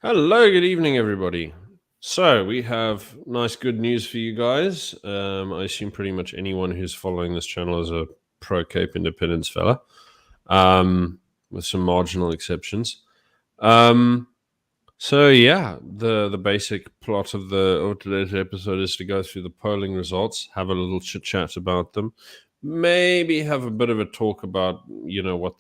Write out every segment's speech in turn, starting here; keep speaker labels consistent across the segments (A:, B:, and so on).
A: Hello, good evening, everybody. So we have nice, good news for you guys. I assume pretty much anyone who's following this channel is a pro Cape Independence fella, with some marginal exceptions. So yeah, the basic plot of today's episode is to go through the polling results, have a little chit chat about them, maybe have a bit of a talk about what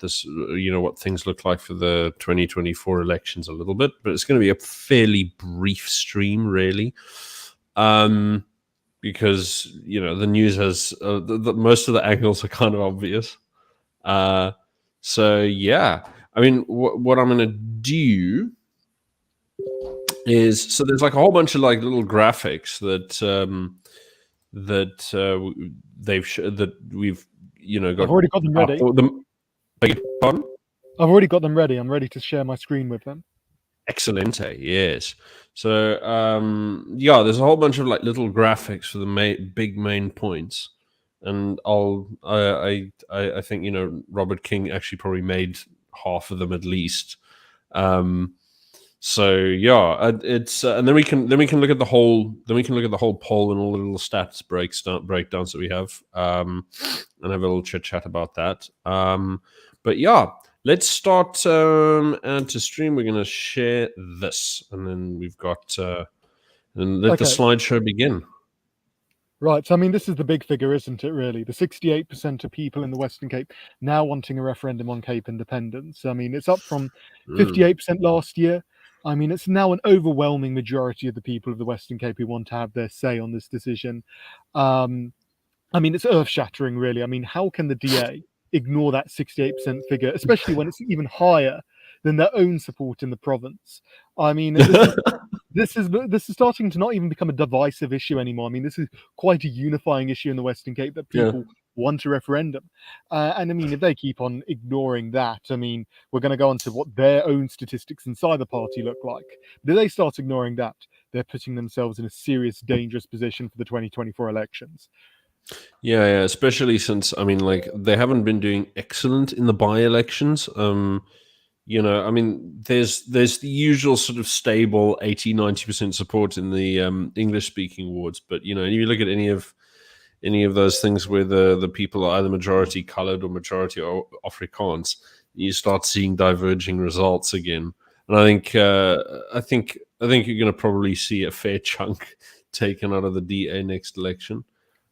A: things look like for the 2024 elections a little bit, but it's going to be a fairly brief stream, really, because the news has most of the angles are kind of obvious. So yeah, I mean, what I'm going to do is, so there's like a whole bunch of like little graphics that we've got.
B: I've already got them ready.
A: Beg your pardon?
B: I've already got them ready. I'm ready to share my screen with them.
A: Excelente, yes. So yeah, there's a whole bunch of like little graphics for the big main points, and I think Robert King actually probably made half of them at least. So yeah, it's and then we can look at the whole poll and all the little stats breakdowns that we have, and have a little chit chat about that. But yeah, let's start to stream. We're gonna share this, and then we've got and let the slideshow begin.
B: Right, so I mean, this is the big figure, isn't it, really? The 68% of people in the Western Cape now wanting a referendum on Cape independence. I mean, it's up from 58% last year. I mean, it's now an overwhelming majority of the people of the Western Cape who want to have their say on this decision. I mean, it's earth-shattering, really. I mean, how can the DA ignore that 68% figure, especially when it's even higher than their own support in the province? I mean, this is starting to not even become a divisive issue anymore. I mean, this is quite a unifying issue in the Western Cape that people want a referendum. And I mean, if they keep on ignoring that, I mean, we're going to go on to what their own statistics inside the party look like. But if they start ignoring that, they're putting themselves in a serious, dangerous position for the 2024 elections.
A: Yeah, especially since, I mean, like, they haven't been doing excellent in the by-elections. I mean, there's the usual sort of stable 80-90% support in the English-speaking wards, but you look at any of those things where the people are either majority colored or majority Afrikaans, you start seeing diverging results again. And I think you're going to probably see a fair chunk taken out of the DA next election.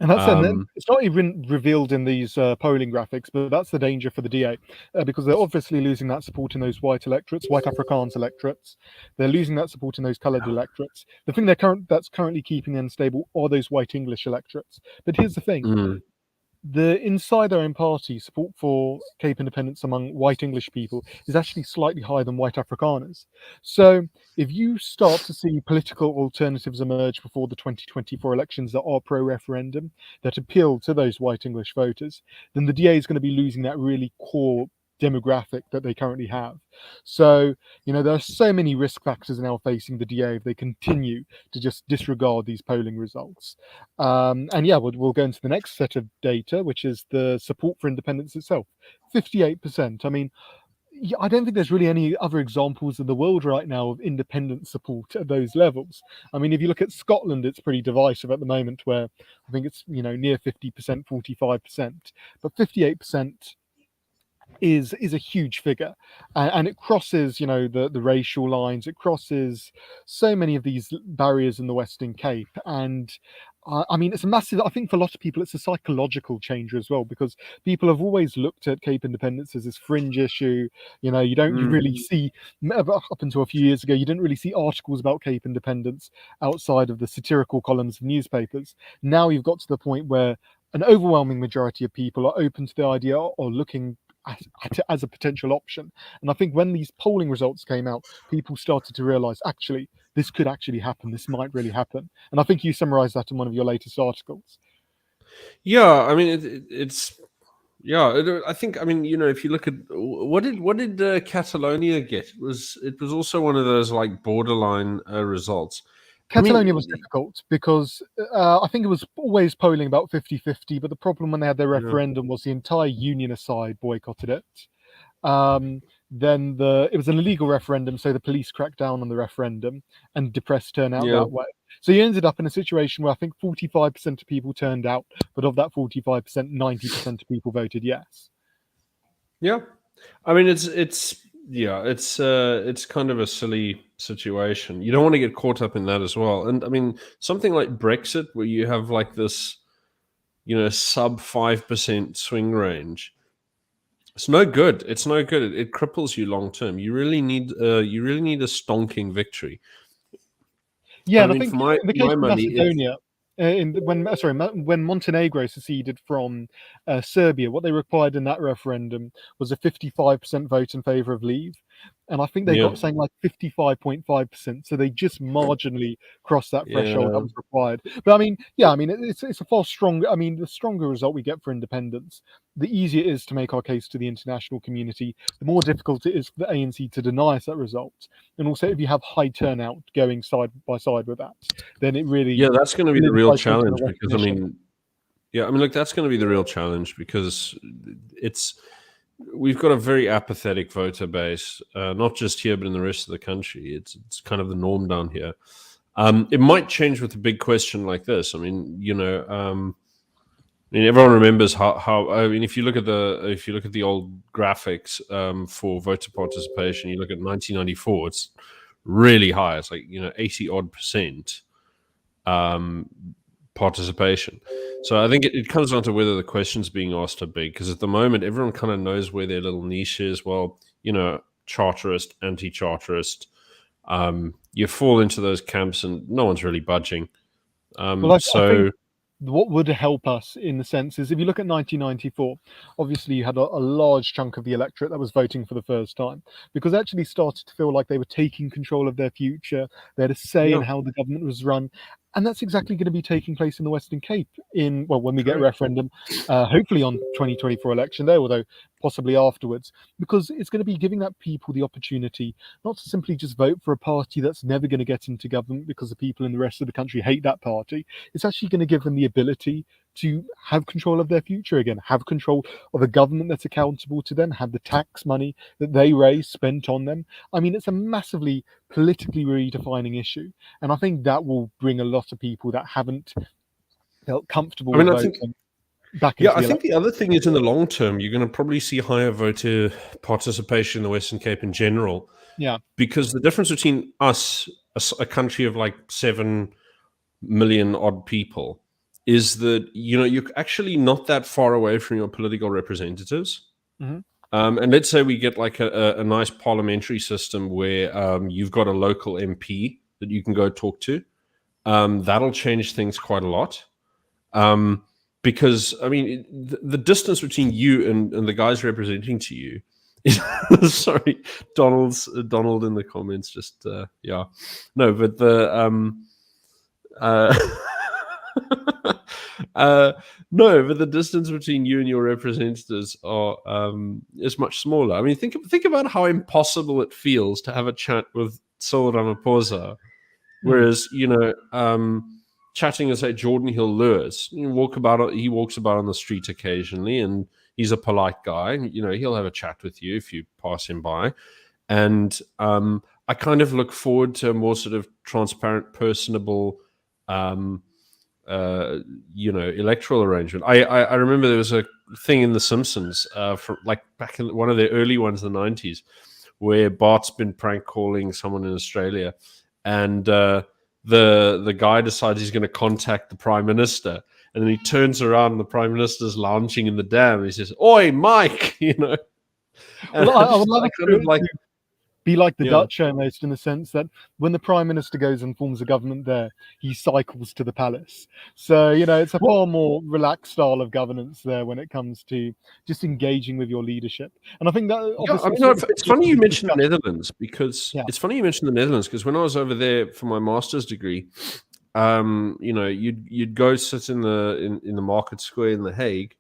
B: And that's it's not even revealed in these polling graphics, but that's the danger for the DA, because they're obviously losing that support in those white electorates, white Afrikaans electorates. They're losing that support in those coloured electorates. The thing that's currently keeping them stable are those white English electorates. But here's the thing. The inside their own party support for Cape independence among white English people is actually slightly higher than white Afrikaners. So if you start to see political alternatives emerge before the 2024 elections that are pro-referendum, that appeal to those white English voters, then the DA is going to be losing that really core demographic that they currently have. So, there are so many risk factors now facing the DA if they continue to just disregard these polling results. And yeah, we'll go into the next set of data, which is the support for independence itself. 58%. I mean, I don't think there's really any other examples in the world right now of independent support at those levels. I mean, if you look at Scotland, it's pretty divisive at the moment, where I think it's near 50%, 45%, but 58% is a huge figure, and it crosses the racial lines. It crosses so many of these barriers in the Western Cape, and I mean, it's a massive. I think for a lot of people, it's a psychological change as well, because people have always looked at Cape independence as this fringe issue. You really see, up until a few years ago, you didn't really see articles about Cape independence outside of the satirical columns of newspapers. Now you've got to the point where an overwhelming majority of people are open to the idea or looking at it as a potential option. And I think when these polling results came out, people started to realize, actually, this could actually happen. This might really happen. And I think you summarized that in one of your latest articles.
A: Yeah, I mean, I think, I mean, if you look at what did Catalonia get? It was also one of those like borderline results.
B: Catalonia was difficult because I think it was always polling about 50-50, but the problem when they had their referendum was the entire Unionist side boycotted it. then it was an illegal referendum, so the police cracked down on the referendum and depressed turnout
A: Yeah.
B: that way. So you ended up in a situation where I think 45% of people turned out, but of that 45%, 90% of people voted yes.
A: Yeah, I mean it's kind of a silly situation. You don't want to get caught up in that as well. And I mean something like Brexit, where you have like this, sub 5% swing range. It's no good. It's no good. It cripples you long term. You really need a stonking victory.
B: Yeah,
A: I
B: and I
A: mean,
B: think
A: for my
B: in the case of
A: money, it's
B: Macedonia, when Montenegro seceded from Serbia, what they required in that referendum was a 55% vote in favour of leave, and I think they
A: yeah,
B: got something like 55.5%. So they just marginally crossed that threshold that
A: yeah.
B: was required. But I mean, yeah, I mean it's a far stronger. I mean, the stronger result we get for independence, the easier it is to make our case to the international community. The more difficult it is for the ANC to deny us that result. And also, if you have high turnout going side by side with that, then it really
A: Yeah, that's going to be the real
B: solidifies some kind
A: challenge
B: of
A: because I
B: recognition.
A: mean, yeah, I mean, look, that's going to be the real challenge because it's we've got a very apathetic voter base, not just here but in the rest of the country. It's kind of the norm down here. It might change with a big question like this. I mean, I mean, everyone remembers how. I mean, if you look at the old graphics for voter participation, you look at 1994. It's really high. It's like 80% participation. So I think it comes down to whether the questions being asked are big. Because at the moment, everyone kind of knows where their little niche is. Well, charterist, anti-charterist. You fall into those camps, and no one's really budging.
B: Well, I think
A: So
B: what would help us in the sense is if you look at 1994, obviously you had a large chunk of the electorate that was voting for the first time because they actually started to feel like they were taking control of their future. They had a say in
A: yeah,
B: how the government was run. And that's exactly going to be taking place in the Western Cape when we get a
A: correct.
B: referendum, hopefully on 2024 election day, although possibly afterwards, because it's going to be giving that people the opportunity not to simply just vote for a party that's never going to get into government because the people in the rest of the country hate that party. It's actually going to give them the ability to have control of their future again, have control of a government that's accountable to them, have the tax money that they raise spent on them. I mean, it's a massively politically redefining issue. And I think that will bring a lot of people that haven't felt comfortable
A: I
B: with
A: mean, I think
B: voting back
A: Yeah,
B: into
A: I
B: the
A: think the
B: election.
A: other thing is in the long term, you're going to probably see higher voter participation in the Western Cape in general,
B: Yeah.
A: because the difference between us, a country of like 7 million odd people, is that you're actually not that far away from your political representatives.
B: Hmm.
A: And let's say we get like a nice parliamentary system where you've got a local MP that you can go talk to. That'll change things quite a lot. Because I mean, the distance between you and the guys representing to you is sorry, Donald in the comments. Just yeah, no, but the uh, no, but the distance between you and your representatives are is much smaller. I mean, think about how impossible it feels to have a chat with Cyril Ramaphosa.
B: Mm.
A: Whereas, chatting as say Jordan Hill Lewis, he walks about on the street occasionally, and he's a polite guy. He'll have a chat with you if you pass him by. And I kind of look forward to a more sort of transparent, personable, electoral arrangement. I remember there was a thing in The Simpsons from like back in one of the early ones in the 90s where Bart's been prank calling someone in Australia, and the guy decides he's going to contact the Prime Minister, and then he turns around and the Prime Minister's lounging in the dam. And he says, "Oi, Mike," And
B: Well, I would
A: I
B: love
A: kind of like,
B: to be like the
A: yeah,
B: Dutch almost in the sense that when the Prime Minister goes and forms a government there, he cycles to the palace. So, it's a
A: well,
B: far more relaxed style of governance there when it comes to just engaging with your leadership. And I think that
A: yeah. I
B: obviously
A: mean,
B: it's really
A: it's
B: just
A: funny
B: a
A: you
B: big
A: mentioned the
B: discussion.
A: Netherlands because
B: Yeah.
A: when I was over there for my master's degree, you'd go sit in the market square in The Hague,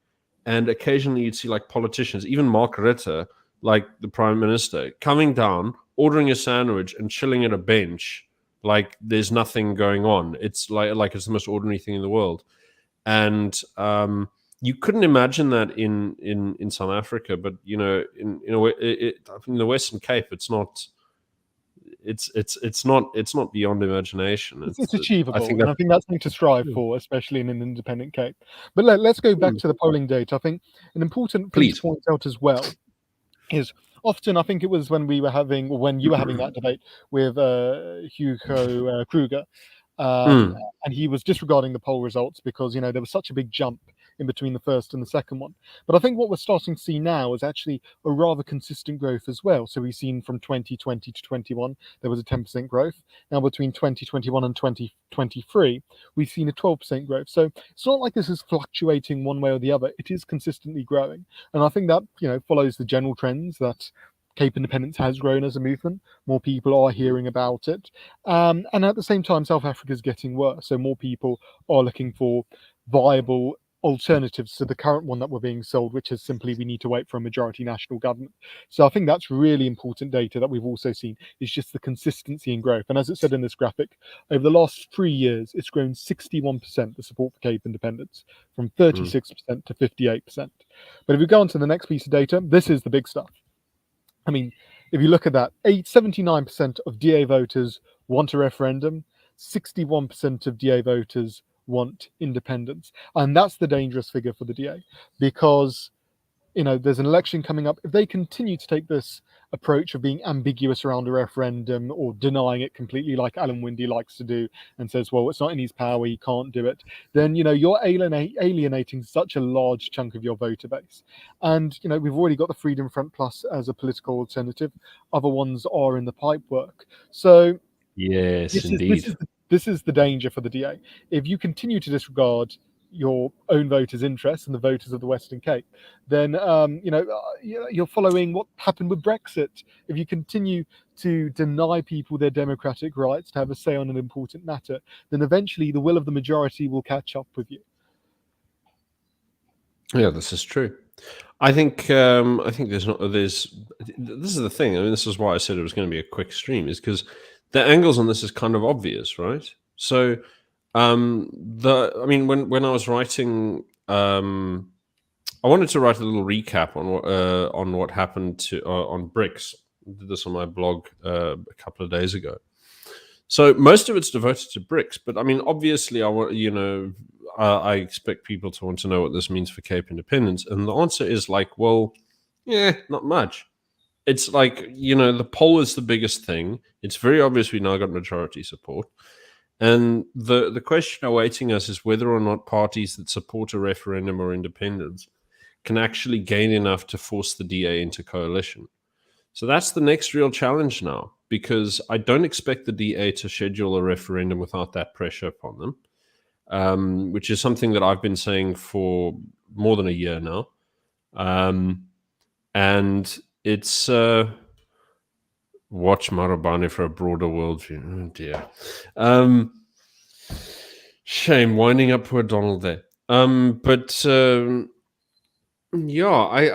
A: and occasionally you'd see like politicians, even Mark Rutte, like the prime minister, coming down, ordering a sandwich, and chilling at a bench like there's nothing going on. It's like it's the most ordinary thing in the world. And you couldn't imagine that in South Africa, but in a way, in the Western Cape, it's not. It's not beyond imagination.
B: It's
A: I
B: achievable,
A: think
B: and
A: that.
B: I think that's something to strive for, especially in an independent Cape. But let's go back to the polling data. I think an important thing to
A: Please.
B: point out as well is often, I think it was when you were having that debate with Hugo Kruger, and he was disregarding the poll results because there was such a big jump in between the first and the second one. But I think what we're starting to see now is actually a rather consistent growth as well. So we've seen from 2020 to 21 there was a 10% growth. Now between 2021 and 2023 we've seen a 12% growth. So it's not like this is fluctuating one way or the other. It is consistently growing, and I think that follows the general trends that Cape independence has grown as a movement. More people are hearing about it. And at the same time, South Africa is getting worse. So more people are looking for viable alternatives to the current one that we're being sold, which is simply we need to wait for a majority national government. So I think that's really important data that we've also seen is just the consistency in growth. And as it said in this graphic, over the last 3 years, it's grown 61%, the support for Cape independence, from 36% to 58%. But if we go on to the next piece of data, this is the big stuff. I mean, if you look at that, 79% of DA voters want a referendum, 61% of DA voters want independence. And that's the dangerous figure for the DA, because there's an election coming up. If they continue to take this approach of being ambiguous around a referendum or denying it completely, like Alan Windey likes to do, and says, well, it's not in his power, he can't do it, then you're alienating such a large chunk of your voter base. And we've already got the Freedom Front Plus as a political alternative. Other ones are in the pipework. So
A: Yes, indeed.
B: This is the danger for the DA. If you continue to disregard your own voters' interests and the voters of the Western Cape, then you're following what happened with Brexit. If you continue to deny people their democratic rights to have a say on an important matter, then eventually the will of the majority will catch up with you.
A: Yeah, this is true. I think this is the thing. I mean, this is why I said it was going to be a quick stream, is because the angles on this is kind of obvious, right? So when I was writing, I wanted to write a little recap on what happened on BRICS. I did this on my blog a couple of days ago. So most of it's devoted to BRICS, but I mean, obviously, I expect people to want to know what this means for Cape independence, and the answer is like, well, yeah, not much. It's like, the poll is the biggest thing. It's very obvious we now got majority support. And the question awaiting us is whether or not parties that support a referendum or independence can actually gain enough to force the DA into coalition. So that's the next real challenge now, because I don't expect the DA to schedule a referendum without that pressure upon them, which is something that I've been saying for more than a year now. And it's... watch Marubani for a broader worldview. Oh dear. Shame, winding up poor Donald there. I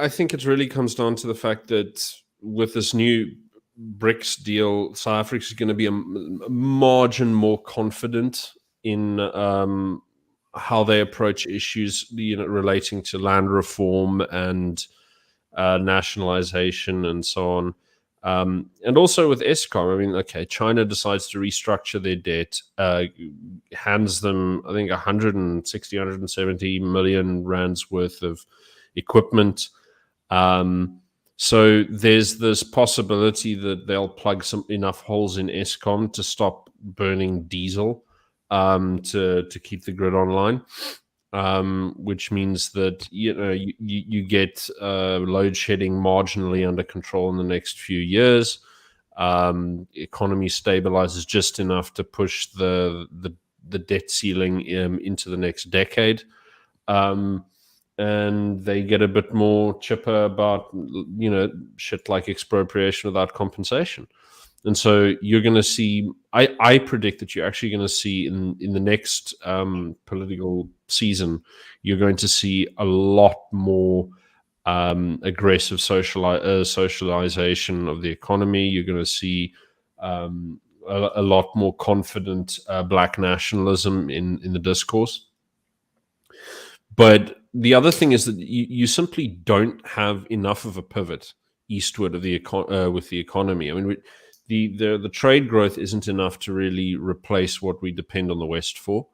A: think it really comes down to the fact that with this new BRICS deal, South Africa is going to be a margin more confident in how they approach issues, relating to land reform and nationalization and so on. And also with Eskom, I mean, okay, China decides to restructure their debt, hands them, I think, 160, 170 million rands worth of equipment. So there's this possibility that they'll plug enough holes in Eskom to stop burning diesel to keep the grid online. Which means that you get load shedding marginally under control in the next few years. Economy stabilizes just enough to push the debt ceiling into the next decade, and they get a bit more chipper about shit like expropriation without compensation. And so you're going to see, I predict that you're actually going to see in the next political season, you're going to see a lot more aggressive socialization of the economy. You're going to see a lot more confident black nationalism in the discourse. But the other thing is that you simply don't have enough of a pivot eastward of the with the economy. I mean, the trade growth isn't enough to really replace what we depend on the West for.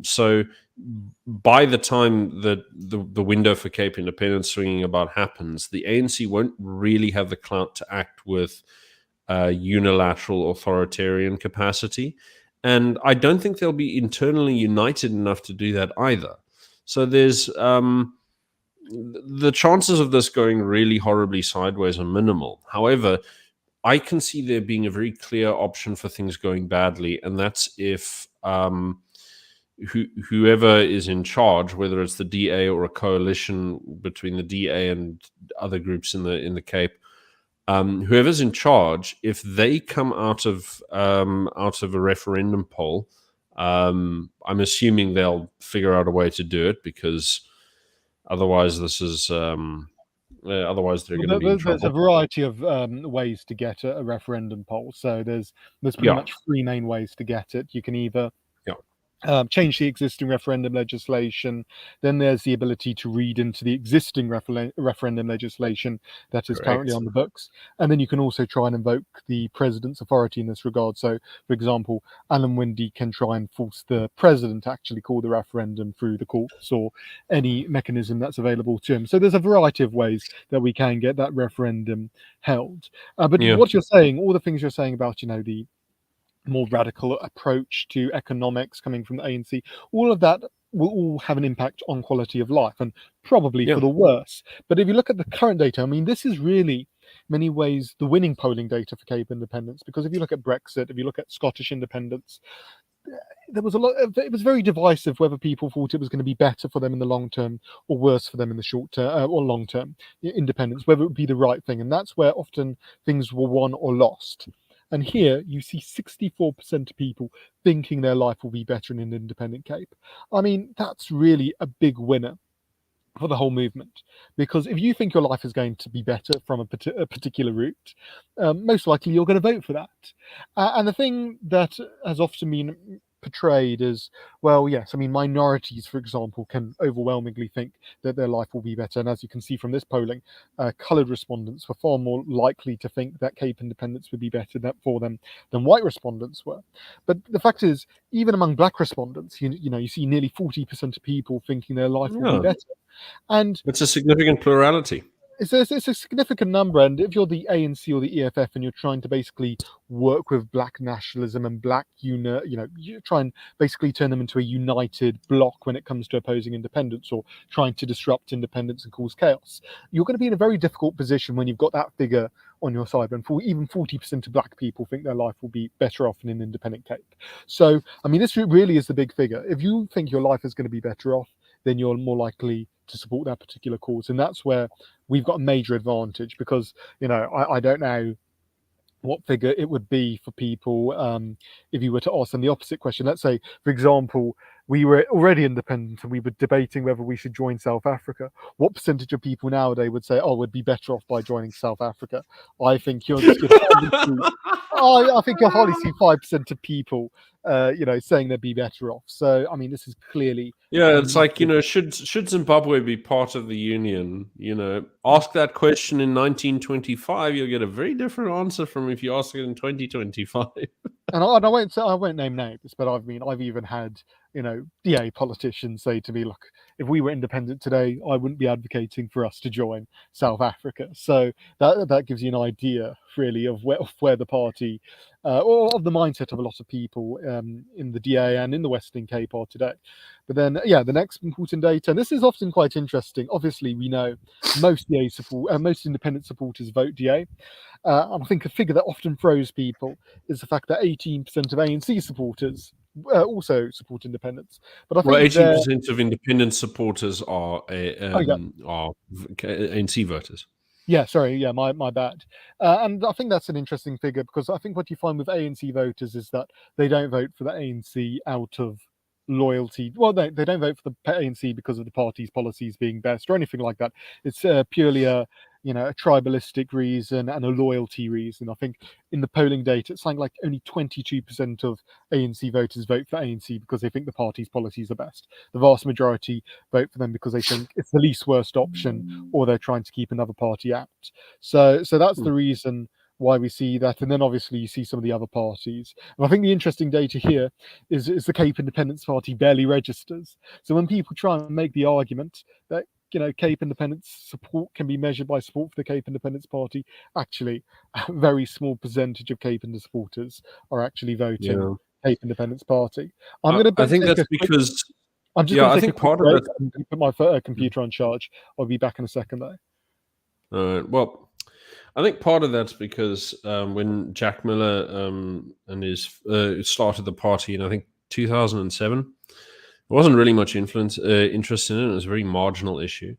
A: So by the time that the window for Cape independence swinging about happens, the ANC won't really have the clout to act with unilateral authoritarian capacity. And I don't think they'll be internally united enough to do that either. So there's the chances of this going really horribly sideways are minimal. However, I can see there being a very clear option for things going badly, and that's if whoever is in charge, whether it's the DA or a coalition between the DA and other groups in the Cape, whoever's in charge, if they come out of a referendum poll, I'm assuming they'll figure out a way to do it, because otherwise this is otherwise they're going to be in trouble.
B: There's a variety of ways to get a referendum poll. So there's pretty much three main ways to get it. You can either change the existing referendum legislation. Then there's the ability to read into the existing referendum legislation that is currently on the books. And then you can also try and invoke the president's authority in this regard. So, for example, Alan Winde can try and force the president to actually call the referendum through the courts or any mechanism that's available to him. So there's a variety of ways that we can get that referendum held. But what you're saying, all the things you're saying about, the more radical approach to economics coming from the ANC, all of that will all have an impact on quality of life, and probably for the worse. But if you look at the current data, I mean, this is really, in many ways, the winning polling data for Cape independence, because if you look at Brexit, if you look at Scottish independence, there was it was very divisive whether people thought it was going to be better for them in the long term or worse for them in the short term or long term independence, whether it would be the right thing. And that's where often things were won or lost. And here you see 64% of people thinking their life will be better in an independent Cape. I mean, that's really a big winner for the whole movement, because if you think your life is going to be better from a particular route, most likely you're going to vote for that. And the thing that has often been portrayed as, well, yes, I mean, minorities, for example, can overwhelmingly think that their life will be better. And as you can see from this polling, coloured respondents were far more likely to think that Cape independence would be better for them than white respondents were. But the fact is, even among black respondents, you see nearly 40% of people thinking their life will be better. And
A: it's a significant plurality.
B: It's a significant number, and if you're the ANC or the EFF and you're trying to basically work with black nationalism and black you try and basically turn them into a united bloc when it comes to opposing independence or trying to disrupt independence and cause chaos, you're going to be in a very difficult position when you've got that figure on your side, and even 40% of black people think their life will be better off in an independent Cape. So, I mean, this really is the big figure. If you think your life is going to be better off, then you're more likely to support that particular cause. And that's where we've got a major advantage, because, I don't know what figure it would be for people if you were to ask them the opposite question. Let's say, for example, we were already independent and we were debating whether we should join South Africa. What percentage of people nowadays would say, "Oh, we'd be better off by joining South Africa"? I think you'll I think you'll hardly see 5% of people, saying they'd be better off. So, I mean, this is clearly
A: it's like, should Zimbabwe be part of the Union? Ask that question in 1925, you'll get a very different answer from if you ask it in 2025.
B: And I won't name names, but I've even had DA politicians say to me, "Look, if we were independent today, I wouldn't be advocating for us to join South Africa." So that gives you an idea, really, of where the party or of the mindset of a lot of people in the DA and in the Western Cape are today. But then, the next important data, and this is often quite interesting. Obviously, we know most most independent supporters vote DA. And I think a figure that often throws people is the fact that 18% of ANC supporters also support independence. But I think
A: 18% of independent supporters are ANC voters.
B: Yeah, sorry, my bad. And I think that's an interesting figure, because I think what you find with ANC voters is that they don't vote for the ANC out of loyalty. Well, they don't vote for the ANC because of the party's policies being best or anything like that. It's purely a a tribalistic reason and a loyalty reason. I think in the polling data, it's something like only 22% of ANC voters vote for ANC because they think the party's policies are best. The vast majority vote for them because they think it's the least worst option, or they're trying to keep another party out. So that's the reason why we see that. And then obviously you see some of the other parties. And I think the interesting data here is the Cape Independence Party barely registers. So when people try and make the argument that Cape Independence support can be measured by support for the Cape Independence Party, actually a very small percentage of Cape Independence supporters are actually voting Cape Independence Party.
A: I think that's because
B: I'm just going to take a quick break and put my computer on charge. I'll be back in a second though.
A: Well, I think part of that's because when Jack Miller and his started the party in, I think, 2007, there wasn't really much interest in it. It was a very marginal issue.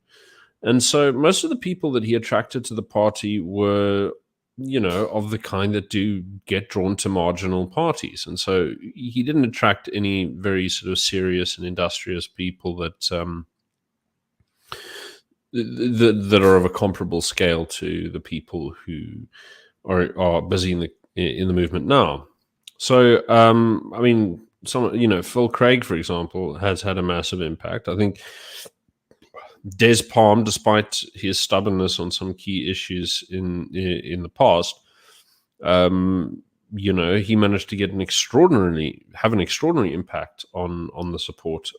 A: And so most of the people that he attracted to the party were, of the kind that do get drawn to marginal parties. And so he didn't attract any very sort of serious and industrious people that are of a comparable scale to the people who are busy in the movement now. So, I mean, Phil Craig, for example, has had a massive impact. I think Des Palm, despite his stubbornness on some key issues in the past, he managed to get an extraordinary impact on the support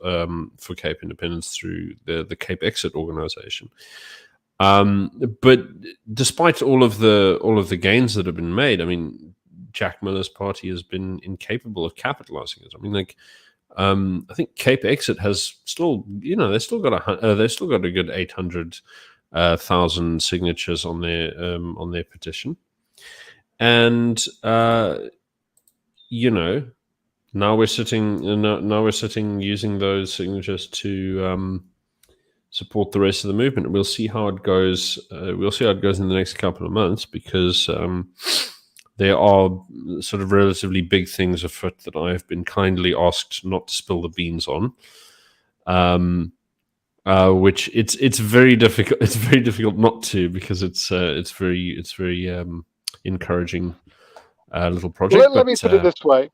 A: for Cape Independence through the Cape Exit organization. But despite all of the gains that have been made, I mean, Jack Miller's party has been incapable of capitalizing it. I mean, I think Cape Exit has still, they've still got a good 800,000 signatures on their petition, and now we're sitting using those signatures to support the rest of the movement. We'll see how it goes. We'll see how it goes in the next couple of months, because there are sort of relatively big things afoot that I have been kindly asked not to spill the beans on. Which it's very difficult. It's very difficult not to, because it's very encouraging little project.
B: Well, let me put it this way.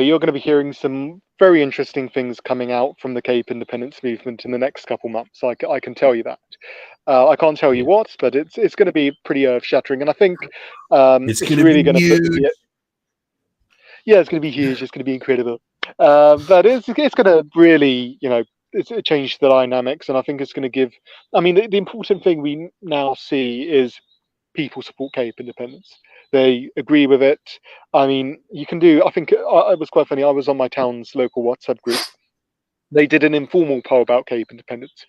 B: You're going to be hearing some very interesting things coming out from the Cape Independence movement in the next couple months. I can tell you that. I can't tell you what, but it's going to be pretty earth-shattering, and I think it's really going to put it's going to be huge. It's going to be incredible, but it's going to really change the dynamics, and I think it's going to give. I mean, the important thing we now see is people support Cape Independence. They agree with it. I mean, you can do. I think it was quite funny. I was on my town's local WhatsApp group. They did an informal poll about Cape Independence.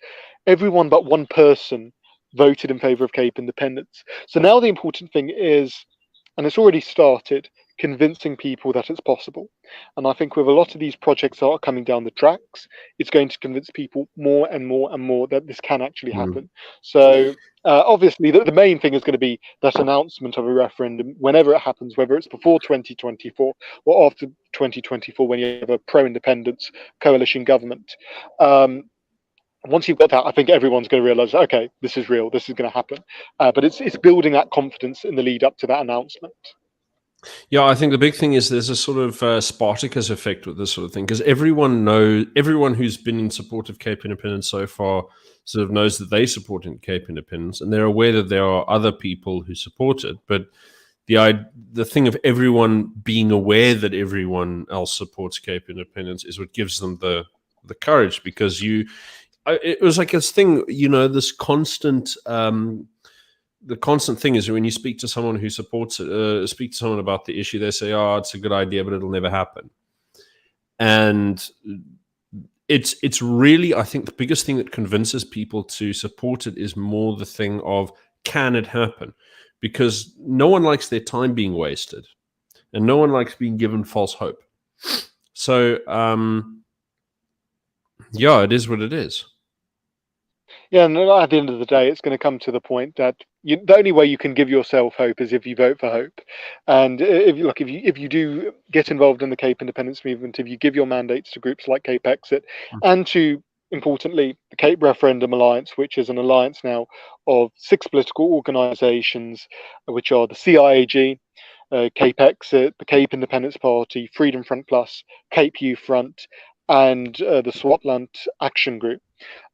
B: Everyone but one person voted in favour of Cape Independence. So now the important thing is, and it's already started, convincing people that it's possible. And I think with a lot of these projects that are coming down the tracks, it's going to convince people more and more and more that this can actually happen. So obviously the main thing is going to be that announcement of a referendum whenever it happens, whether it's before 2024 or after 2024, when you have a pro-independence coalition government. Once you've got that, I think everyone's going to realize, okay, this is real, this is going to happen. But it's building that confidence in the lead up to that announcement.
A: Yeah, I think the big thing is there's a sort of Spartacus effect with this sort of thing, because everyone who's been in support of Cape Independence so far sort of knows that they support Cape Independence, and they're aware that there are other people who support it. But the thing of everyone being aware that everyone else supports Cape Independence is what gives them the courage, because it was like this thing, this constant. The constant thing is when you speak to someone who supports it, speak to someone about the issue, they say, "Oh, it's a good idea, but it'll never happen." And it's really, I think, the biggest thing that convinces people to support it is more the thing of, can it happen? Because no one likes their time being wasted, and no one likes being given false hope. So, it is what it is.
B: Yeah, and at the end of the day, it's going to come to the point that the only way you can give yourself hope is if you vote for hope. And if you do get involved in the Cape Independence movement, if you give your mandates to groups like Cape Exit and to importantly, the Cape Referendum Alliance, which is an alliance now of 6 political organisations, which are the CIAG, Cape Exit, the Cape Independence Party, Freedom Front Plus, Cape U Front, and the Swartland Action Group.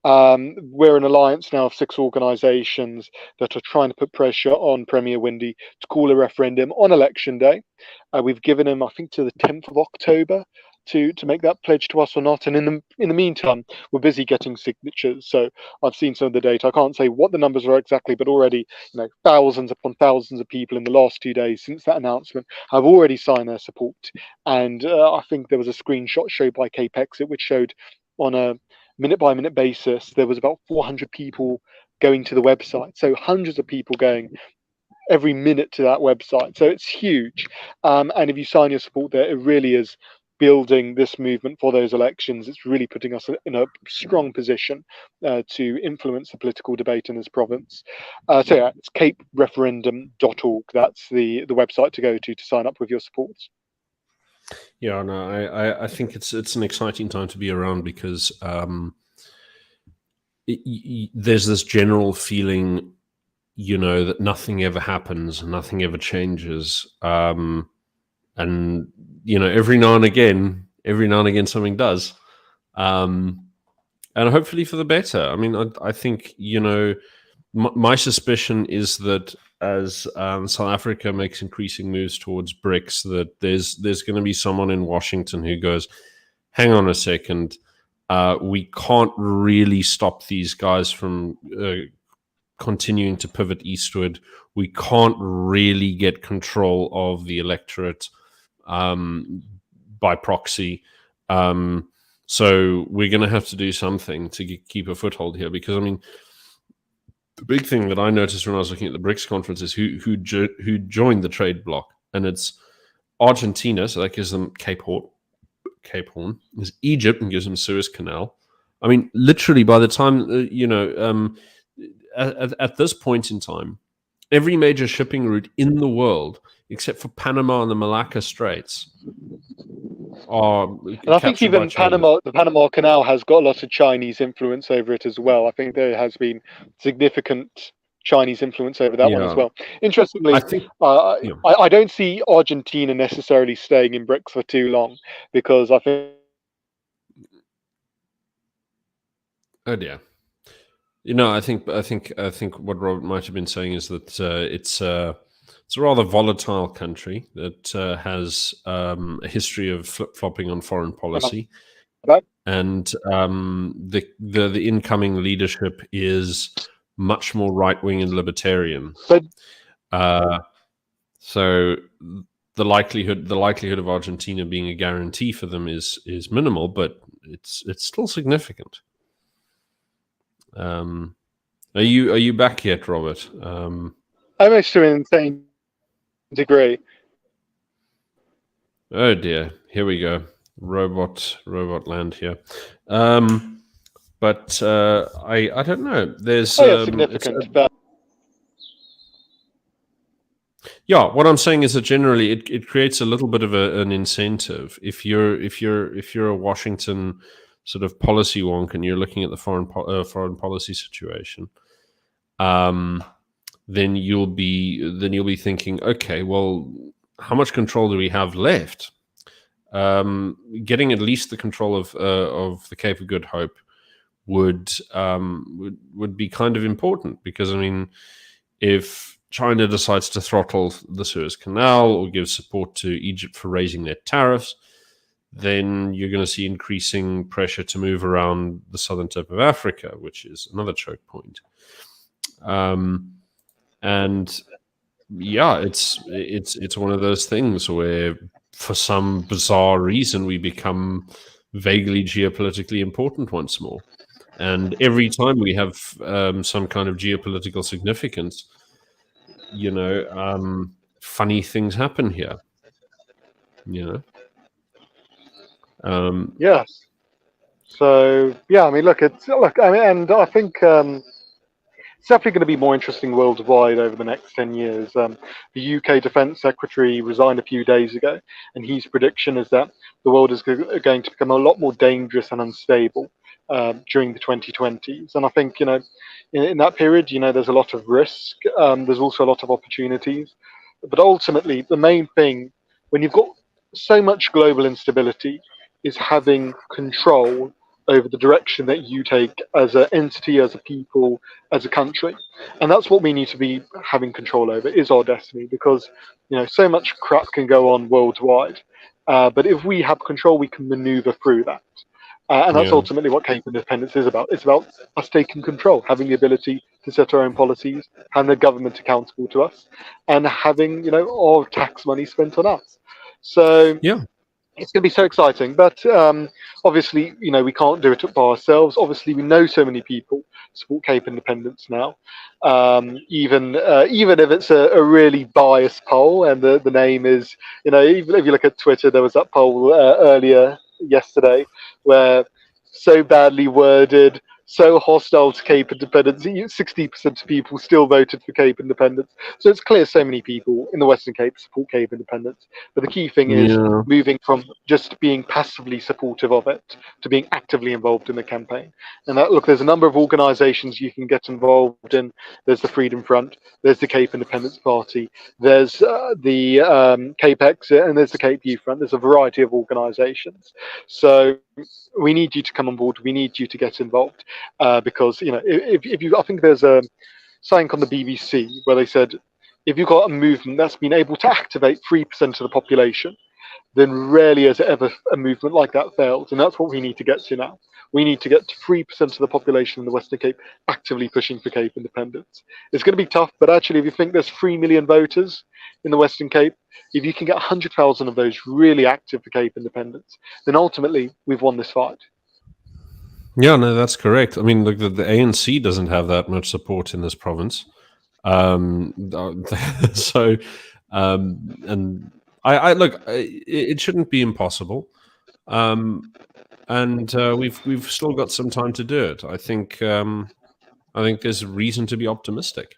B: We're an alliance now of 6 organisations that are trying to put pressure on Premier Windey to call a referendum on election day. We've given him, I think, to the 10th of October to make that pledge to us or not. And in the meantime, we're busy getting signatures. So I've seen some of the data. I can't say what the numbers are exactly, but already, thousands upon thousands of people in the last 2 days since that announcement have already signed their support. And I think there was a screenshot showed by Cape Exit, which showed on a minute-by-minute basis, there was about 400 people going to the website. So hundreds of people going every minute to that website. So it's huge. And if you sign your support there, it really is building this movement for those elections. It's really putting us in a strong position to influence the political debate in this province. So yeah, it's capereferendum.org. That's the website to go to sign up with your supports.
A: Yeah, no, I think it's an exciting time to be around because there's this general feeling, that nothing ever happens, nothing ever changes, and every now and again something does, and hopefully for the better. I mean, I think my suspicion is that as South Africa makes increasing moves towards BRICS, that there's going to be someone in Washington who goes, hang on a second, we can't really stop these guys from continuing to pivot eastward. We can't really get control of the electorate by proxy. So we're going to have to do something to keep a foothold here, because, I mean, the big thing that I noticed when I was looking at the BRICS conference is who joined the trade bloc, and it's Argentina, so that gives them Cape Horn. There's Egypt and gives them Suez Canal. I mean, literally, by the time at this point in time, every major shipping route in the world, except for Panama and the Malacca Straits, are. And
B: I think even the Panama Canal has got a lot of Chinese influence over it as well. I think there has been significant Chinese influence over that one as well. Interestingly, I don't see Argentina necessarily staying in BRICS for too long, because I think.
A: Oh dear. I think what Robert might have been saying is that it's a rather volatile country that has a history of flip-flopping on foreign policy, and the incoming leadership is much more right-wing and libertarian. So the likelihood of Argentina being a guarantee for them is minimal, but it's still significant. Are you back yet, Robert?
B: Almost to an insane degree.
A: Oh dear, here we go. Robot land here. But I don't know. There's
B: significant.
A: What I'm saying is that generally it creates a little bit of an incentive if you're a Washington sort of policy wonk and you're looking at the foreign policy situation, then you'll be thinking, okay, well, how much control do we have left? Getting at least the control of the Cape of Good Hope would be kind of important, because, I mean, if China decides to throttle the Suez Canal or give support to Egypt for raising their tariffs, then you're going to see increasing pressure to move around the southern tip of Africa, which is another choke point. And yeah, it's one of those things where, for some bizarre reason, we become vaguely geopolitically important once more. And every time we have some kind of geopolitical significance, funny things happen here.
B: Yes. So yeah, I mean, and I think it's definitely going to be more interesting worldwide over the next 10 years. The UK Defence Secretary resigned a few days ago, and his prediction is that the world is going to become a lot more dangerous and unstable during the 2020s. And I think, in that period, there's a lot of risk. There's also a lot of opportunities. But ultimately, the main thing when you've got so much global instability is having control over the direction that you take as an entity, as a people, as a country. And that's what we need to be having control over, is our destiny, because so much crap can go on worldwide. But if we have control, we can maneuver through that. And that's
A: Yeah.
B: ultimately what Cape Independence is about. It's about us taking control, having the ability to set our own policies, having the government accountable to us, and having our tax money spent on us. So
A: Yeah.
B: it's going to be so exciting. But obviously, we can't do it by ourselves. Obviously, we know so many people support Cape Independence now. Even if it's a really biased poll, and the name is, even if you look at Twitter, there was that poll earlier yesterday where so badly worded, so hostile to Cape Independence, 60% of people still voted for Cape Independence. So it's clear so many people in the Western Cape support Cape Independence. But the key thing is
A: Yeah.
B: moving from just being passively supportive of it to being actively involved in the campaign. And look, there's a number of organisations you can get involved in. There's the Freedom Front, there's the Cape Independence Party, there's the Cape Exit, and there's the Cape Youth Front. There's a variety of organisations. So we need you to come on board. We need you to get involved because if you, I think there's a saying on the BBC where they said, if you've got a movement that's been able to activate 3% of the population, then rarely has ever a movement like that failed. And that's what we need to get to now. We need to get to 3% of the population in the Western Cape actively pushing for Cape independence. It's going to be tough, but actually, if you think there's 3 million voters in the Western Cape, if you can get 100,000 of those really active for Cape independence, then ultimately we've won this fight.
A: Yeah, no, that's correct. I mean, look, the ANC doesn't have that much support in this province. So, and I look, it shouldn't be impossible. And we've still got some time to do it. I think there's reason to be optimistic.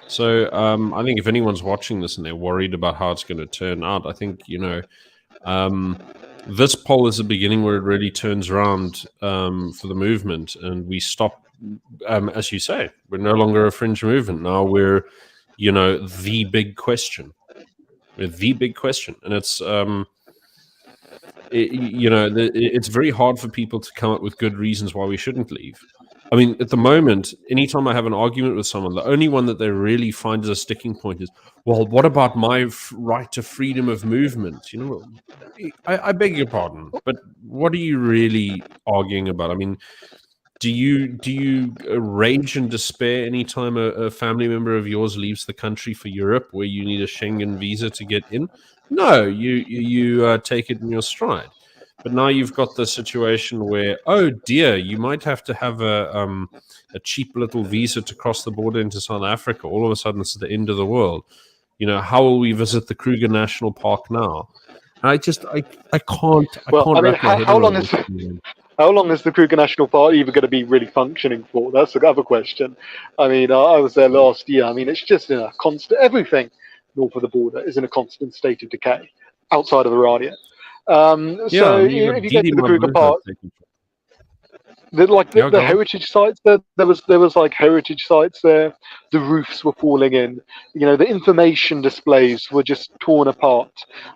A: So I think if anyone's watching this and they're worried about how it's going to turn out, I think this poll is the beginning where it really turns around for the movement, and we stop. As you say, we're no longer a fringe movement. Now we're, the big question. We're the big question, and it's it's very hard for people to come up with good reasons why we shouldn't leave. I mean, at the moment, anytime I have an argument with someone, the only one that they really find as a sticking point is, well, what about my right to freedom of movement? I beg your pardon, but what are you really arguing about? I mean, do you rage and despair anytime a family member of yours leaves the country for Europe, where you need a Schengen visa to get in? No, you take it in your stride. But now you've got the situation where, oh dear, you might have to have a cheap little visa to cross the border into South Africa. All of a sudden, it's the end of the world. How will we visit the Kruger National Park now? And I can't.
B: I mean, how long is the Kruger National Park even going to be really functioning for? That's the other question. I mean, I was there last year. I mean, it's just in a constant. Everything north of the border is in a constant state of decay, outside of Oradea. So if you get to the Kruger Park, the heritage sites there was like heritage sites there. The roofs were falling in. The information displays were just torn apart.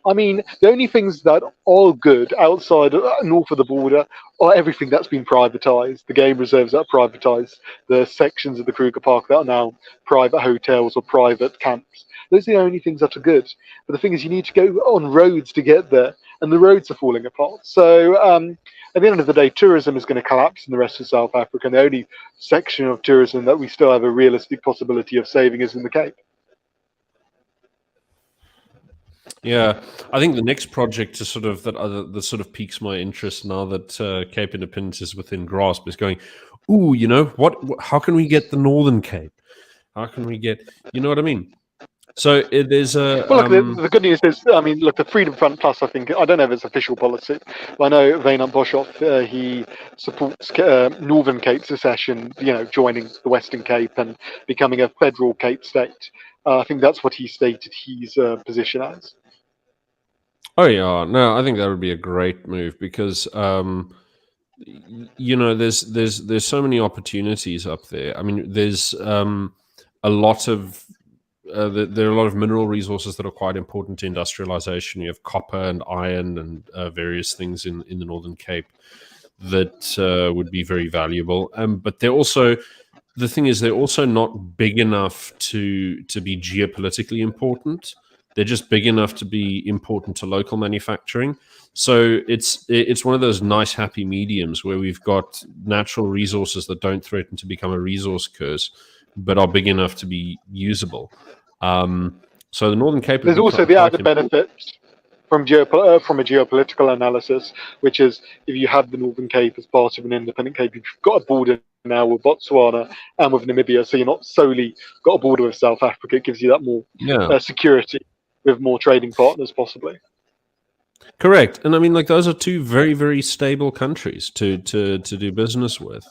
B: I mean, the only things that are good outside north of the border are everything that's been privatized. The game reserves that are privatized. The sections of the Kruger Park that are now private hotels or private camps. Those are the only things that are good. But the thing is, you need to go on roads to get there, and the roads are falling apart. So at the end of the day, tourism is going to collapse in the rest of South Africa, and the only section of tourism that we still have a realistic possibility of saving is in the Cape.
A: Yeah, I think the next project is sort of that sort of piques my interest now that Cape Independence is within grasp, is going, ooh, what? How can we get the Northern Cape? How can we get? You know what I mean? So there's a.
B: Well, look, the good news is, I mean, look, the Freedom Front Plus, I don't know if it's official policy, but I know Wynand Boshoff, he supports Northern Cape secession, joining the Western Cape and becoming a federal Cape state. I think that's what he stated his position as.
A: Oh yeah, no, I think that would be a great move because there's so many opportunities up there. I mean, there's a lot of there are a lot of mineral resources that are quite important to industrialization. You have copper and iron and various things in the Northern Cape that would be very valuable. But they're also, the thing is, they're also not big enough to be geopolitically important. They're just big enough to be important to local manufacturing. So it's one of those nice happy mediums where we've got natural resources that don't threaten to become a resource curse, but are big enough to be usable. So the Northern Cape.
B: There's also the added benefit from a geopolitical analysis, which is if you have the Northern Cape as part of an independent Cape, you've got a border now with Botswana and with Namibia, so you're not solely got a border with South Africa. It gives you that more security with more trading partners, possibly.
A: Correct, and I mean, like, those are two very, very stable countries to do business with.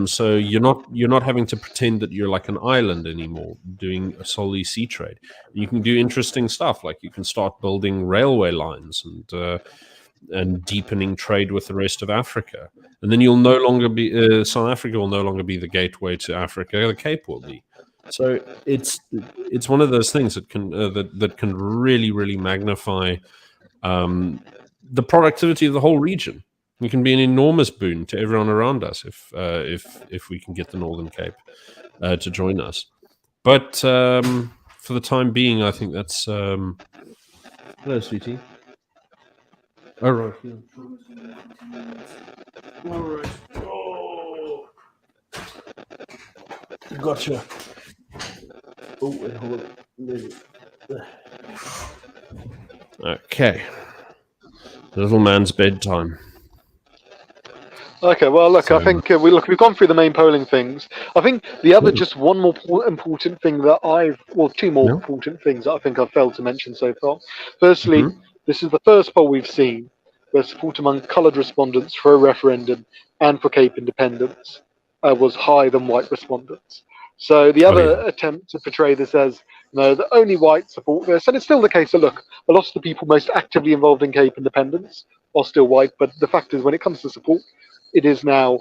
A: So you're not having to pretend that you're like an island anymore, doing a solely sea trade. You can do interesting stuff, like you can start building railway lines and deepening trade with the rest of Africa. And then you'll no longer be South Africa will no longer be the gateway to Africa. The Cape will be. So it's one of those things that can that can really, really magnify the productivity of the whole region. It can be an enormous boon to everyone around us if we can get the Northern Cape to join us. But for the time being, I think that's. Hello, sweetie. All right. All right. Oh, gotcha. Oh, wait, hold on. Okay. The little man's bedtime.
B: Okay, well, look, I think we've gone through the main polling things. I think the other, just one more important thing that two more important things that I think I've failed to mention so far. Firstly, this is the first poll we've seen where support among coloured respondents for a referendum and for Cape independence was higher than white respondents. So the other attempt to portray this as, that only white support this, and it's still the case that, look, a lot of the people most actively involved in Cape independence are still white, but the fact is, when it comes to support, it is now,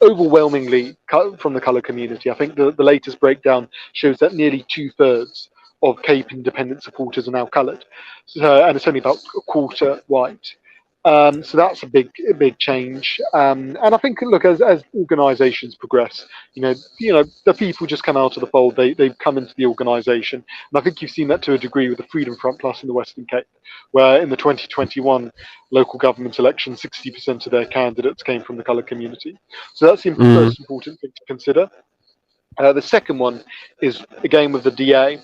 B: overwhelmingly from the colour community. I think the latest breakdown shows that nearly 2/3 of Cape independent supporters are now coloured, and it's only about a quarter white. So that's a big change. And I think, look, as organisations progress, the people just come out of the fold. They come into the organisation, and I think you've seen that to a degree with the Freedom Front Plus in the Western Cape, where in the 2021 local government election, 60% of their candidates came from the colour community. So that's the most important thing to consider. The second one is, again, with the DA,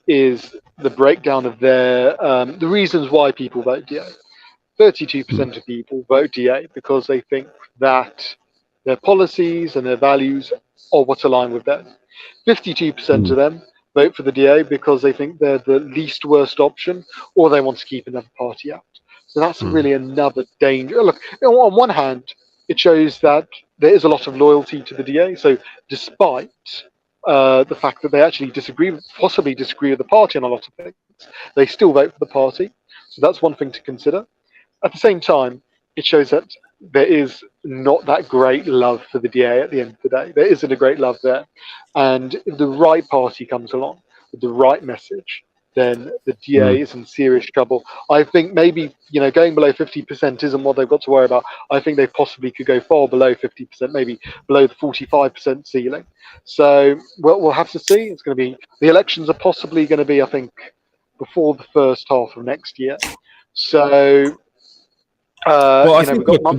B: is the breakdown of their the reasons why people vote DA. 32% of people vote DA because they think that their policies and their values are what align with them. 52% of them vote for the DA because they think they're the least worst option, or they want to keep another party out. So that's really another danger. Look, on one hand, it shows that there is a lot of loyalty to the DA. So despite the fact that they actually possibly disagree with the party on a lot of things, they still vote for the party. So that's one thing to consider. At the same time, it shows that there is not that great love for the DA at the end of the day. There isn't a great love there. And if the right party comes along with the right message, then the DA is in serious trouble. I think maybe, going below 50% isn't what they've got to worry about. I think they possibly could go far below 50%, maybe below the 45% ceiling. So we'll have to see. It's going to be, the elections are possibly going to be, I think, before the first half of next year. So...
A: well, I think the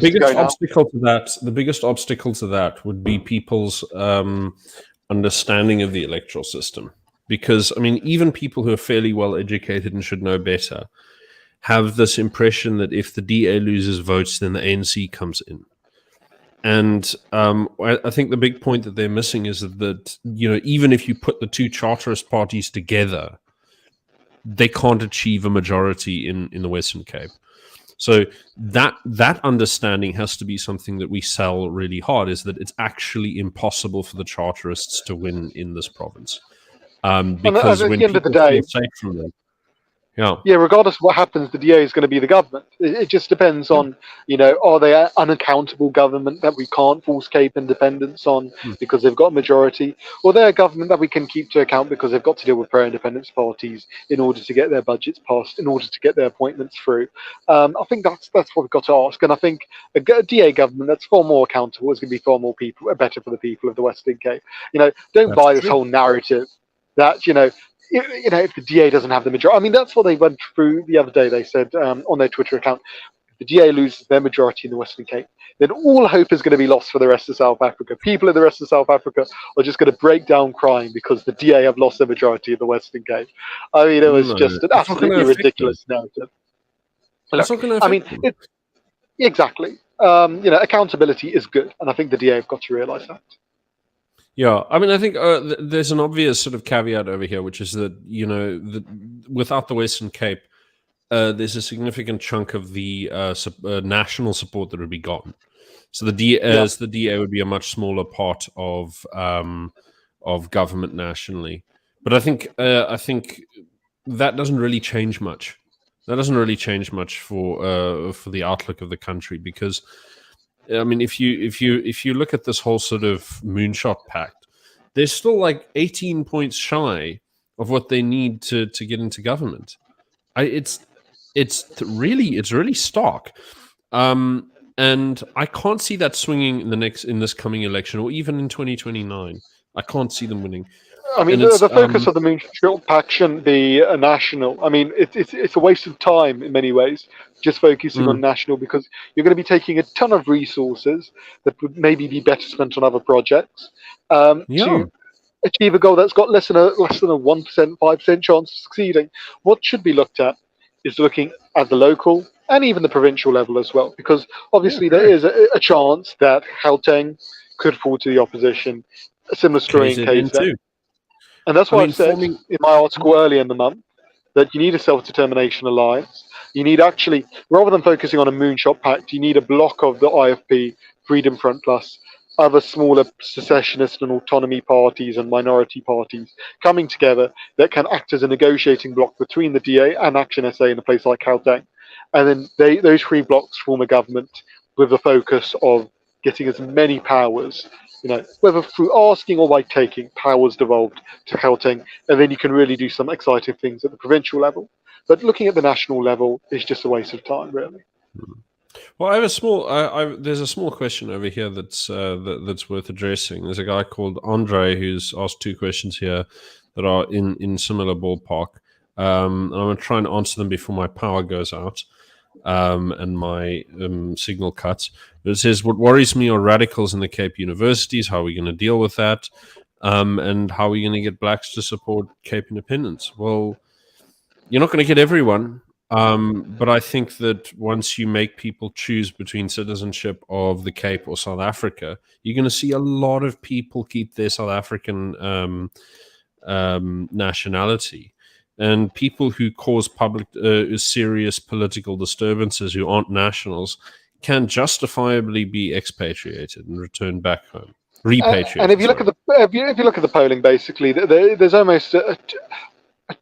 A: biggest obstacle to that would be people's understanding of the electoral system. Because, I mean, even people who are fairly well educated and should know better have this impression that if the DA loses votes, then the ANC comes in. And I think the big point that they're missing is that, even if you put the two Charterist parties together, they can't achieve a majority in the Western Cape. So that understanding has to be something that we sell really hard, is that it's actually impossible for the Charterists to win in this province. Because
B: at
A: when
B: the end of the
A: people
B: day,
A: feel safe from them,
B: Yeah, regardless of what happens, the DA is going to be the government. It just depends on, are they an unaccountable government that we can't force Cape independence on because they've got a majority, or they're a government that we can keep to account because they've got to deal with pro-independence parties in order to get their budgets passed, in order to get their appointments through. I think that's what we've got to ask, and I think a DA government that's far more accountable is going to be far more better for the people of the Western Cape. Don't
A: That's
B: buy this
A: true.
B: whole narrative that if the DA doesn't have the majority. I mean, that's what they went through the other day. They said on their Twitter account, if the DA loses their majority in the Western Cape, then all hope is going to be lost for the rest of South Africa. People in the rest of South Africa are just going to break down crying because the DA have lost their majority in the Western Cape. I mean, it was just an
A: It's not going
B: absolutely
A: to affect them.
B: ridiculous narrative.
A: It's not going to
B: I mean,
A: affect them.
B: exactly. Accountability is good, and I think the DA have got to realise that.
A: Yeah, I mean, I think there's an obvious sort of caveat over here, which is that without the Western Cape, there's a significant chunk of the national support that would be gone. So the DA would be a much smaller part of government nationally. But I think that doesn't really change much. That doesn't really change much for the outlook of the country, because I mean, if you look at this whole sort of moonshot pact, they're still like 18 points shy of what they need to get into government. It's really stark, and I can't see that swinging in this coming election, or even in 2029. I can't see them winning.
B: I mean, the focus of the moonshot pact shouldn't be a national. I mean, it's a waste of time in many ways, just focusing on national, because you're going to be taking a ton of resources that would maybe be better spent on other projects to achieve a goal that's got less than a 1%, 5% chance of succeeding. What should be looked at is looking at the local and even the provincial level as well, because obviously there is a chance that Gauteng could fall to the opposition. A similar story in KZN. And that's why I said in my article earlier in the month that you need a self-determination alliance. You need actually, rather than focusing on a moonshot pact, you need a block of the IFP, Freedom Front Plus, other smaller secessionist and autonomy parties and minority parties coming together that can act as a negotiating bloc between the DA and Action SA in a place like Gauteng. And then those three blocks form a government with the focus of getting as many powers, whether through asking or by taking, powers devolved to Gauteng, and then you can really do some exciting things at the provincial level. But looking at the national level is just a waste of time, really.
A: Well, I have a small. There's a small question over here that's worth addressing. There's a guy called Andre who's asked two questions here that are in similar ballpark. I'm going to try and answer them before my power goes out and my signal cuts. It says, what worries me are radicals in the Cape universities. How are we going to deal with that? And how are we going to get blacks to support Cape independence? Well, you're not going to get everyone. But I think that once you make people choose between citizenship of the Cape or South Africa, you're going to see a lot of people keep their South African nationality. And people who cause public serious political disturbances who aren't nationals can justifiably be expatriated and returned back home, repatriated.
B: And if you look at the polling, basically, there's almost a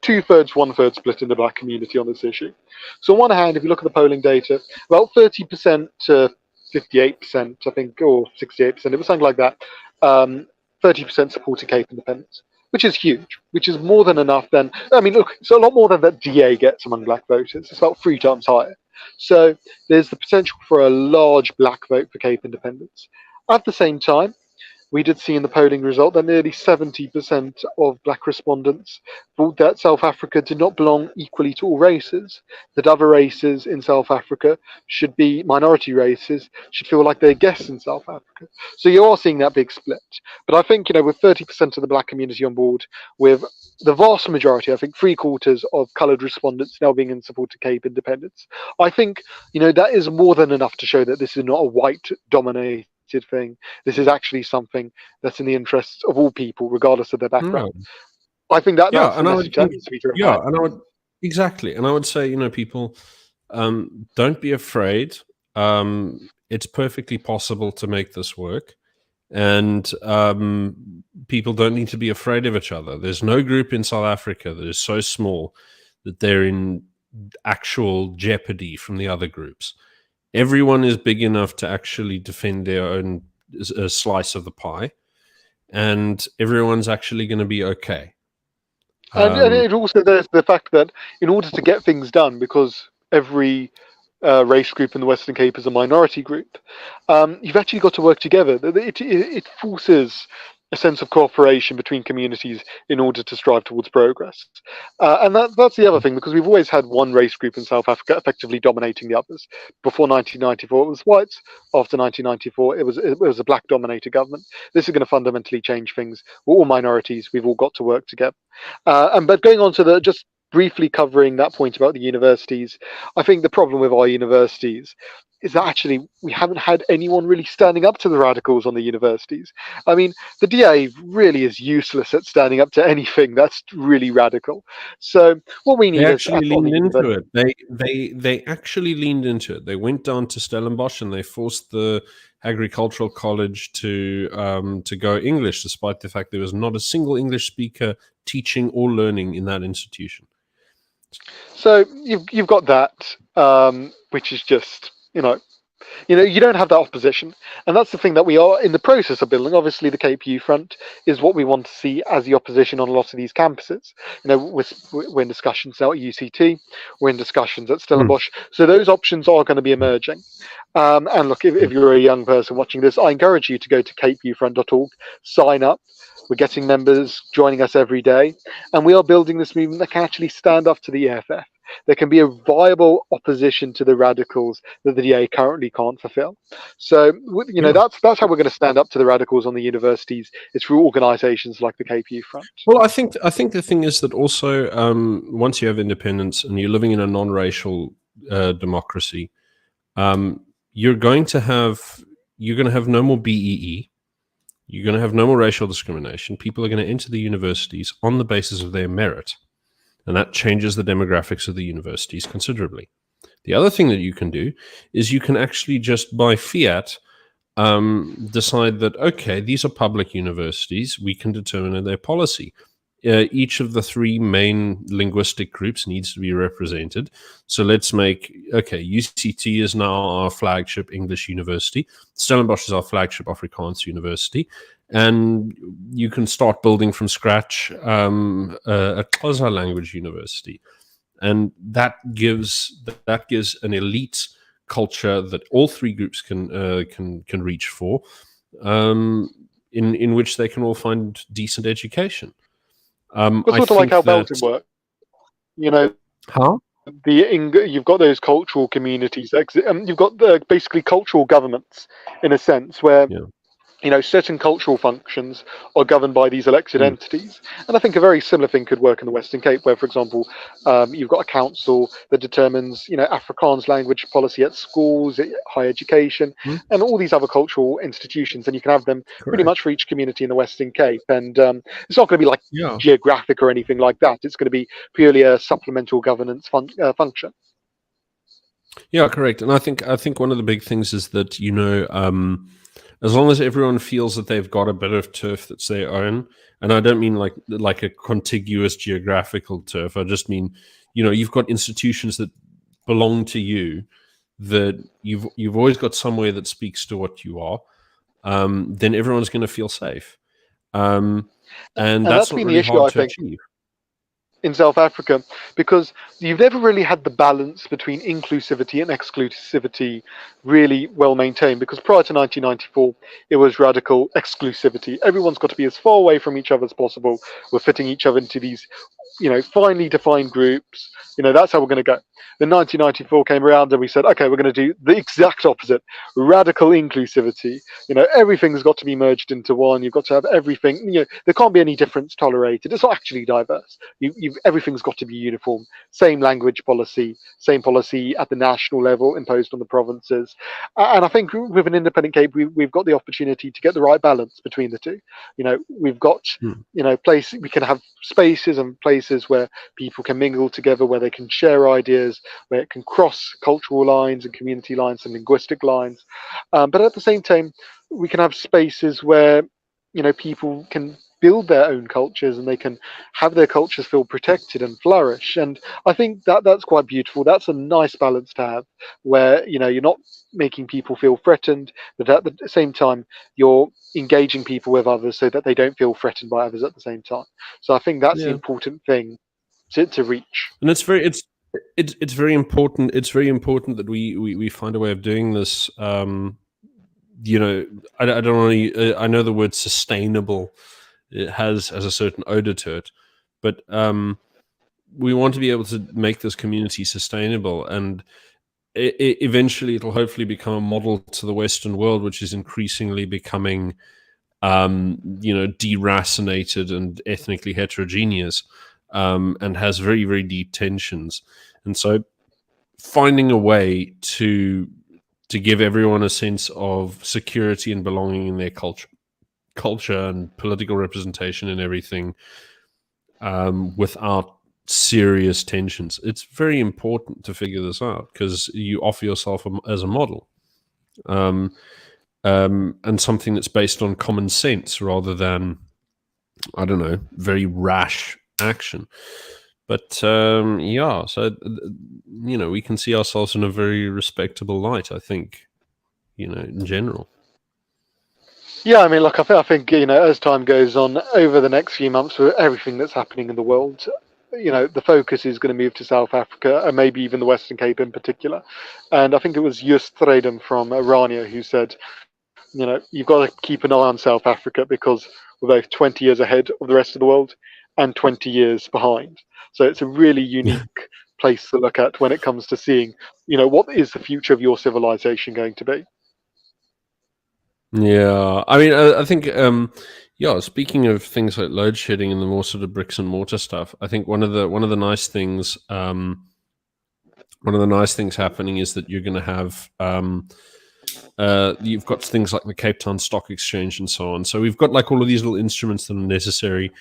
B: 2/3, 1/3 split in the black community on this issue. So on one hand, if you look at the polling data, about 30% to 58%, I think, or 68%, it was something like that. 30% supported Cape independence, which is huge, which is more than enough. Then, I mean, look, it's a lot more than that DA gets among black voters. It's about 3 times higher. So there's the potential for a large black vote for Cape independence. At the same time, we did see in the polling result that nearly 70% of black respondents thought that South Africa did not belong equally to all races, that other races in South Africa should be minority races, should feel like they're guests in South Africa. So you are seeing that big split. But I think, with 30% of the black community on board, with the vast majority, I think 3/4 of coloured respondents now being in support of Cape independence, I think, that is more than enough to show that this is not a white-dominated thing. This is actually something that's in the interests of all people, regardless of their background. I think that's the message that needs to be driven.
A: Exactly. And I would say, people, don't be afraid. It's perfectly possible to make this work, and people don't need to be afraid of each other. There's no group in South Africa that is so small that they're in actual jeopardy from the other groups. Everyone is big enough to actually defend their own slice of the pie, and everyone's actually going to be okay.
B: And it also, there's the fact that in order to get things done, because every race group in the Western Cape is a minority group, you've actually got to work together. It forces a sense of cooperation between communities in order to strive towards progress. And that's the other thing, because we've always had one race group in South Africa effectively dominating the others. Before 1994, it was whites. After 1994, it was a black-dominated government. This is going to fundamentally change things. We're all minorities. We've all got to work together. But going on to just briefly covering that point about the universities, I think the problem with our universities is that actually we haven't had anyone really standing up to the radicals on the universities. I mean, the DA really is useless at standing up to anything that's really radical. So what we need
A: they
B: is
A: actually leaned into it. They actually leaned into it. They went down to Stellenbosch and they forced the agricultural college to go English, despite the fact there was not a single English speaker teaching or learning in that institution.
B: So you've got that, which is just, you don't have that opposition, and that's the thing that we are in the process of building. Obviously, the KPU front is what we want to see as the opposition on a lot of these campuses. We're in discussions now at UCT, we're in discussions at Stellenbosch, so those options are going to be emerging. And look, if you're a young person watching this, I encourage you to go to kpufront.org, sign up. We're getting members joining us every day, and we are building this movement that can actually stand up to the EFF. There can be a viable opposition to the radicals that the DA currently can't fulfill. So, that's how we're going to stand up to the radicals on the universities. It's through organisations like the KPU Front.
A: Well, I think the thing is that also once you have independence and you're living in a non-racial democracy, you're going to have no more BEE. You're going to have no more racial discrimination. People are going to enter the universities on the basis of their merit. And that changes the demographics of the universities considerably. The other thing that you can do is you can actually just by fiat decide that, okay, these are public universities. We can determine their policy. Each of the three main linguistic groups needs to be represented. So let's make, UCT is now our flagship English university. Stellenbosch is our flagship Afrikaans university. And you can start building from scratch a Xhosa language university. And that gives an elite culture that all three groups can reach for, in which they can all find decent education.
B: It's sort of like how Belgium works.
A: How?
B: You've got those cultural communities. You've got basically cultural governments, in a sense, where certain cultural functions are governed by these elected entities. And I think a very similar thing could work in the Western Cape, where, for example, you've got a council that determines, Afrikaans language policy at schools, higher education, and all these other cultural institutions. And you can have them pretty much for each community in the Western Cape. And it's not going to be like geographic or anything like that. It's going to be purely a supplemental governance function.
A: Yeah, correct. And I think one of the big things is that, as long as everyone feels that they've got a bit of turf that's their own, and I don't mean like a contiguous geographical turf. I just mean, you've got institutions that belong to you, that you've always got somewhere that speaks to what you are. Then everyone's going to feel safe, and that's
B: been
A: really
B: the issue,
A: hard
B: I
A: to
B: think,
A: achieve
B: in South Africa, because you've never really had the balance between inclusivity and exclusivity really well maintained, because prior to 1994 it was radical exclusivity. Everyone's got to be as far away from each other as possible. We're fitting each other into these finely defined groups. That's how we're going to go. Then 1994 came around and we said, okay, we're going to do the exact opposite, radical inclusivity. Everything's got to be merged into one. You've got to have everything. There can't be any difference tolerated. It's not actually diverse. Everything's got to be uniform. Same language policy, same policy at the national level imposed on the provinces. And I think with an independent Cape, we've got the opportunity to get the right balance between the two. We've got, places, we can have spaces and places where people can mingle together, where they can share ideas, where it can cross cultural lines and community lines and linguistic lines. But at the same time, we can have spaces where, people can build their own cultures and they can have their cultures feel protected and flourish. And I think that that's quite beautiful. That's a nice balance to have, where you're not making people feel threatened, but at the same time you're engaging people with others so that they don't feel threatened by others at the same time. So I think that's the
A: Yeah.
B: important thing to reach.
A: And it's very important. It's very important that we find a way of doing this. I don't really. I know the word sustainable. It has a certain odor to it, but we want to be able to make this community sustainable, and eventually it'll hopefully become a model to the Western world, which is increasingly becoming, deracinated and ethnically heterogeneous, and has very, very deep tensions. And so finding a way to give everyone a sense of security and belonging in their culture and political representation and everything, without serious tensions. It's very important to figure this out because you offer yourself as a model, and something that's based on common sense rather than, I don't know, very rash action. But so we can see ourselves in a very respectable light, I think, in general.
B: Yeah, I mean, look, I think as time goes on over the next few months with everything that's happening in the world, the focus is going to move to South Africa and maybe even the Western Cape in particular. And I think it was Just Strydom from Irania who said, you've got to keep an eye on South Africa because we're both 20 years ahead of the rest of the world and 20 years behind. So it's a really unique place to look at when it comes to seeing, what is the future of your civilization going to be?
A: Yeah, I mean, I think, speaking of things like load shedding and the more sort of bricks and mortar stuff, I think one of the nice things, happening is that you're going to have, you've got things like the Cape Town Stock Exchange and so on. So we've got like all of these little instruments that are necessary.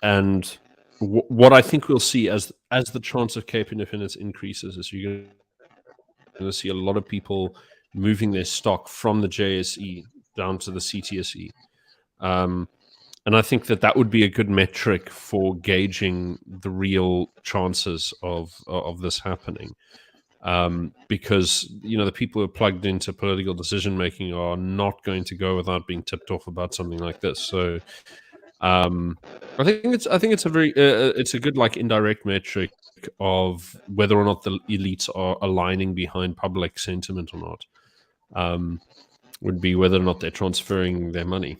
A: And what I think we'll see as the chance of Cape independence increases is you're going to see a lot of people moving their stock from the JSE down to the CTSE. And I think that would be a good metric for gauging the real chances of this happening. Because the people who are plugged into political decision making are not going to go without being tipped off about something like this. So I think it's a very it's a good like indirect metric of whether or not the elites are aligning behind public sentiment or not. Would be whether or not they're transferring their money.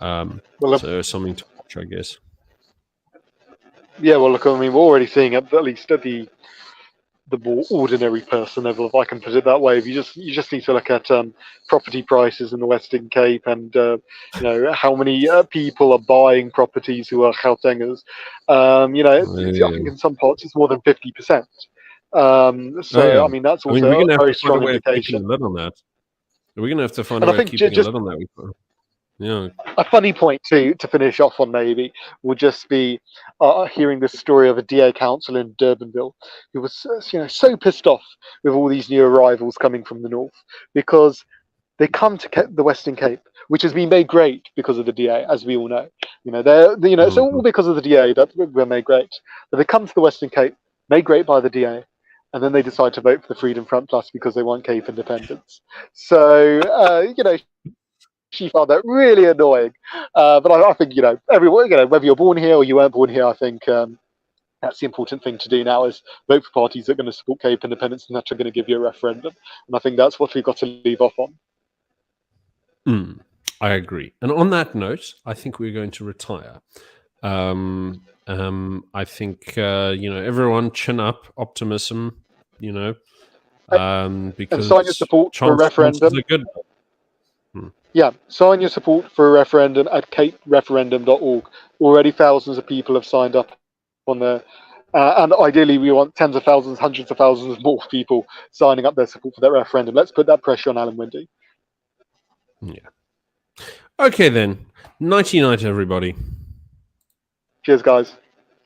A: So something to watch, I guess.
B: Yeah, well, look, I mean, we're already seeing at least at the more ordinary person level, if I can put it that way. If you just need to look at property prices in the Western Cape and how many people are buying properties who are Gautengers. I think in some parts it's more than 50%. I mean, that's also a very strong indication.
A: We're going to have to find a way of keeping a lid on that. Yeah.
B: A funny point to finish off on maybe would just be hearing the story of a DA councillor in Durbanville who was so pissed off with all these new arrivals coming from the north because they come to the Western Cape, which has been made great because of the DA, as we all know. It's all because of the DA that we're made great. But they come to the Western Cape, made great by the DA, and then they decide to vote for the Freedom Front Plus because they want Cape independence. So she found that really annoying. But I think, everyone, whether you're born here or you weren't born here, I think that's the important thing to do now is vote for parties that are going to support Cape independence and that are going to give you a referendum. And I think that's what we've got to leave off on.
A: I agree. And on that note, I think we're going to retire. I think, everyone chin up, optimism, because
B: and sign your support for a referendum. Yeah, sign your support for a referendum at capereferendum.org. Already thousands of people have signed up on there. And ideally, we want tens of thousands, hundreds of thousands more people signing up their support for that referendum. Let's put that pressure on Alan Winde.
A: Yeah. Okay, then. Nighty-night, everybody.
B: Cheers, guys.